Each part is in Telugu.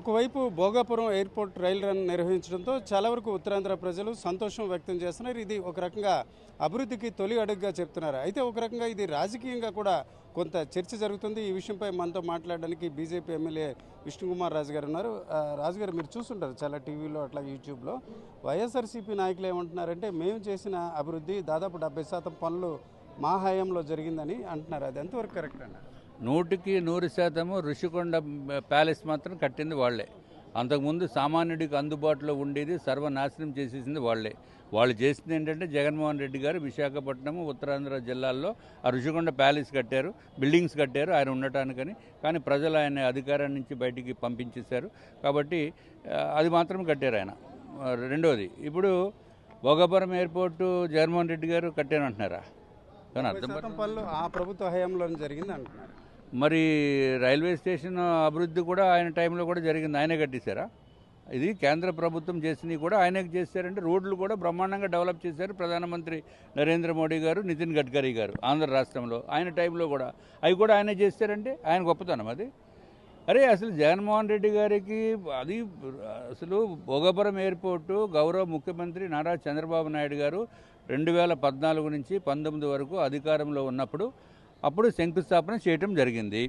ఒకవైపు భోగాపురం ఎయిర్పోర్ట్ రైల్ రన్ నిర్వహించడంతో చాలా వరకు ఉత్తరాంధ్ర ప్రజలు సంతోషం వ్యక్తం చేస్తున్నారు. ఇది ఒక రకంగా అభివృద్ధికి తొలి అడుగుగా చెప్తున్నారు. అయితే ఒక రకంగా ఇది రాజకీయంగా కూడా కొంత చర్చ జరుగుతుంది. ఈ విషయంపై మనతో మాట్లాడడానికి బీజేపీ ఎమ్మెల్యే విష్ణుకుమార్ రాజు గారు ఉన్నారు. రాజు గారు, మీరు చూస్తుంటారు చాలా టీవీలో అట్లా యూట్యూబ్లో. వైఎస్ఆర్సీపీ నాయకులు ఏమంటున్నారంటే మేము చేసిన అభివృద్ధి దాదాపు 70% పనులు మా హయాంలో జరిగిందని అంటున్నారు. అది ఎంతవరకు కరెక్ట్ అన్నారు? 100% ఋషికొండ ప్యాలెస్ మాత్రం కట్టింది వాళ్లే. అంతకుముందు సామాన్యుడికి అందుబాటులో ఉండేది సర్వనాశనం చేసేసింది వాళ్లే. వాళ్ళు చేసింది ఏంటంటే జగన్మోహన్ రెడ్డి గారు విశాఖపట్నం ఉత్తరాంధ్ర జిల్లాల్లో ఆ ఋషికొండ ప్యాలెస్ కట్టారు, బిల్డింగ్స్ కట్టారు ఆయన ఉండటానికని. కానీ ప్రజలు ఆయన అధికారం నుంచి బయటికి పంపించేశారు. కాబట్టి అది మాత్రం కట్టారు ఆయన. రెండోది, ఇప్పుడు భోగాపురం ఎయిర్పోర్టు జగన్మోహన్ రెడ్డి గారు కట్టారంటున్నారా? కానీ అర్థం పనులు ఆ ప్రభుత్వ హయాంలో జరిగింది అంటున్నారు. మరి రైల్వే స్టేషన్ అభివృద్ధి కూడా ఆయన టైంలో కూడా జరిగింది, ఆయనే కట్టేశారా? ఇది కేంద్ర ప్రభుత్వం చేసినవి కూడా ఆయనే చేశారంటే. రోడ్లు కూడా బ్రహ్మాండంగా డెవలప్ చేశారు ప్రధానమంత్రి నరేంద్ర మోడీ గారు, నితిన్ గడ్కరీ గారు ఆంధ్ర రాష్ట్రంలో. ఆయన టైంలో కూడా అవి కూడా ఆయనే చేశారంటే ఆయన గొప్పతనం అది. అరే అసలు జగన్మోహన్ రెడ్డి గారికి అది అసలు భోగాపురం ఎయిర్పోర్టు గౌరవ ముఖ్యమంత్రి నారా చంద్రబాబు నాయుడు గారు 2014 నుంచి 19 వరకు అధికారంలో ఉన్నప్పుడు అప్పుడు శంకుస్థాపన చేయటం జరిగింది.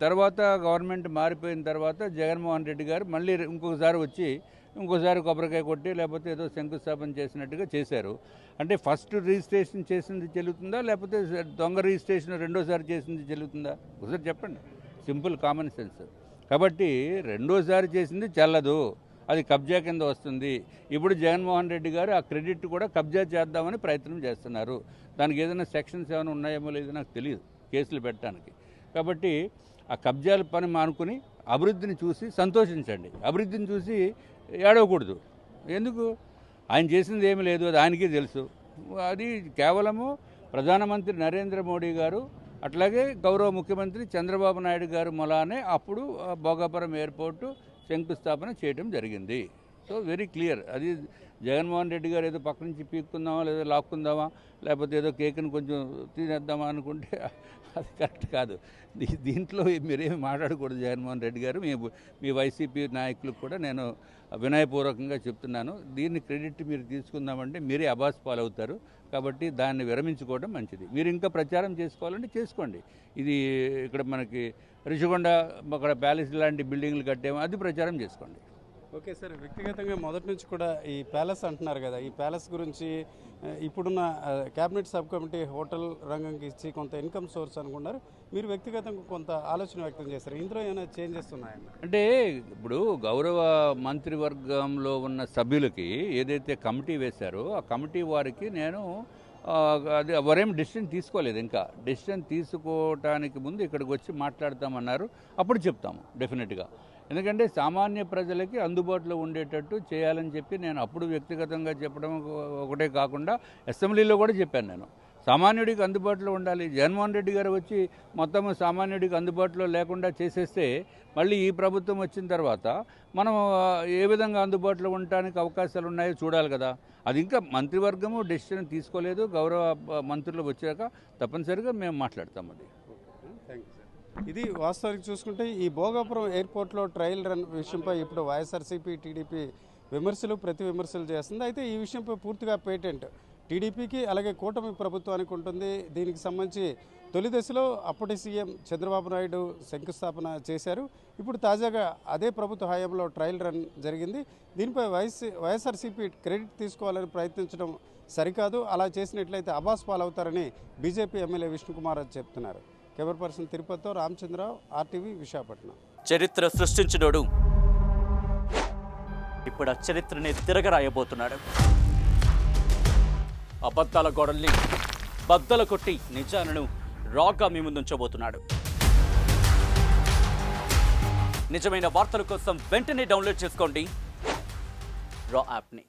తర్వాత గవర్నమెంట్ మారిపోయిన తర్వాత జగన్మోహన్ రెడ్డి గారు మళ్ళీ ఇంకొకసారి వచ్చి ఇంకోసారి కొబ్బరికాయ కొట్టి లేకపోతే ఏదో శంకుస్థాపన చేసినట్టుగా చేశారు. అంటే ఫస్ట్ రిజిస్ట్రేషన్ చేసింది చెల్లుతుందా, లేకపోతే దొంగ రిజిస్ట్రేషన్ రెండోసారి చేసింది చెల్లుతుందా? ఒకసారి చెప్పండి. Simple common sense. కాబట్టి రెండోసారి చేసింది చెల్లదు, అది కబ్జా కింద వస్తుంది. ఇప్పుడు జగన్మోహన్ రెడ్డి గారు ఆ క్రెడిట్ కూడా కబ్జా చేద్దామని ప్రయత్నం చేస్తున్నారు. దానికి ఏదైనా సెక్షన్స్ ఏమైనా ఉన్నాయేమో లేదో నాకు తెలియదు కేసులు పెట్టడానికి. కాబట్టి ఆ కబ్జాల పని మానుకుని అభివృద్ధిని చూసి సంతోషించండి. అభివృద్ధిని చూసి ఏడవకూడదు. ఎందుకు? ఆయన చేసింది ఏమీ లేదు, అది ఆయనకే తెలుసు. అది కేవలము ప్రధానమంత్రి నరేంద్ర మోడీ గారు అట్లాగే గౌరవ ముఖ్యమంత్రి చంద్రబాబు నాయుడు గారు మొలానే అప్పుడు భోగాపురం ఎయిర్పోర్టు శంకుస్థాపన చేయడం జరిగింది. So very clear. అది జగన్మోహన్ రెడ్డి గారు ఏదో పక్క నుంచి పీక్కుందామా లేదా లాక్కుందామా లేకపోతే ఏదో కేక్ని కొంచెం తినేద్దామా అనుకుంటే అది కరెక్ట్ కాదు. దీంట్లో మీరేమి మాట్లాడకూడదు. జగన్మోహన్ రెడ్డి గారు మీ వైసీపీ నాయకులకు కూడా నేను వినయపూర్వకంగా చెప్తున్నాను. దీన్ని క్రెడిట్ మీరు తీసుకుందామంటే మీరే అబాస్ పాలవుతారు. కాబట్టి దాన్ని విరమించుకోవడం మంచిది. మీరు ఇంకా ప్రచారం చేసుకోవాలంటే చేసుకోండి. ఇది ఇక్కడ మనకి ఋషికొండ అక్కడ ప్యాలెస్ లాంటి బిల్డింగ్లు కట్టాము, అది ప్రచారం చేసుకోండి. ఓకే సార్, వ్యక్తిగతంగా మొదటి నుంచి కూడా ఈ ప్యాలెస్ అంటున్నారు కదా, ఈ ప్యాలెస్ గురించి ఇప్పుడున్న క్యాబినెట్ సబ్ కమిటీ హోటల్ రంగంకి ఇచ్చి కొంత ఇన్కమ్ సోర్స్ అనుకున్నారు. మీరు వ్యక్తిగతంగా కొంత ఆలోచన వ్యక్తం చేస్తారు. ఇందులో ఏమైనా చేంజెస్ ఉన్నాయన్న? అంటే ఇప్పుడు గౌరవ మంత్రివర్గంలో ఉన్న సభ్యులకి ఏదైతే కమిటీ వేశారో ఆ కమిటీ వారికి నేను అది ఎవరేం డెసిషన్ తీసుకోలేదు. ఇంకా డెసిషన్ తీసుకోవటానికి ముందు ఇక్కడికి వచ్చి మాట్లాడతామన్నారు. అప్పుడు చెప్తాము డెఫినెట్గా. ఎందుకంటే సామాన్య ప్రజలకి అందుబాటులో ఉండేటట్టు చేయాలని చెప్పి నేను అప్పుడు వ్యక్తిగతంగా చెప్పడం ఒకటే కాకుండా అసెంబ్లీలో కూడా చెప్పాను. నేను సామాన్యుడికి అందుబాటులో ఉండాలి. జగన్మోహన్ రెడ్డి గారు వచ్చి మొత్తం సామాన్యుడికి అందుబాటులో లేకుండా చేసేస్తే మళ్ళీ ఈ ప్రభుత్వం వచ్చిన తర్వాత మనం ఏ విధంగా అందుబాటులో ఉండటానికి అవకాశాలు ఉన్నాయో చూడాలి కదా. అది ఇంకా మంత్రివర్గము డెసిషన్ తీసుకోలేదు. గౌరవ మంత్రులు వచ్చాక తప్పనిసరిగా మేము మాట్లాడతాం. అది థ్యాంక్ యూ సార్. ఇది వాస్తవానికి చూసుకుంటే ఈ భోగాపురం ఎయిర్పోర్ట్లో ట్రయల్ రన్ విషయంపై ఇప్పుడు వైఎస్ఆర్సీపీ టీడీపీ ప్రతి విమర్శలు చేస్తుంది. అయితే ఈ విషయంపై పూర్తిగా పేటెంట్ టీడీపీకి అలాగే కూటమి ప్రభుత్వానికి ఉంటుంది. దీనికి సంబంధించి తొలి దశలో అప్పటి సీఎం చంద్రబాబు నాయుడు శంకుస్థాపన చేశారు. ఇప్పుడు తాజాగా అదే ప్రభుత్వ హయాంలో ట్రయల్ రన్ జరిగింది. దీనిపై వైఎస్ఆర్సీపీ క్రెడిట్ తీసుకోవాలని ప్రయత్నించడం సరికాదు. అలా చేసినట్లయితే అబాస్ పాలవుతారని బీజేపీ ఎమ్మెల్యే విష్ణుకుమార్ చెప్తున్నారు. కెమెరా పర్సన్ తిరుపతితో రామచంద్రరావు, RTV, విశాఖపట్నం. చరిత్ర సృష్టించినోడు ఇప్పుడు ఆ చరిత్రని తిరగరాయబోతున్నాడు. అబద్ధాల గోడల్ని బద్దలు కొట్టి నిజాలను రాగా మీ ముందుంచబోతున్నాడు. నిజమైన వార్తల కోసం వెంటనే డౌన్లోడ్ చేసుకోండి రా యాప్ని.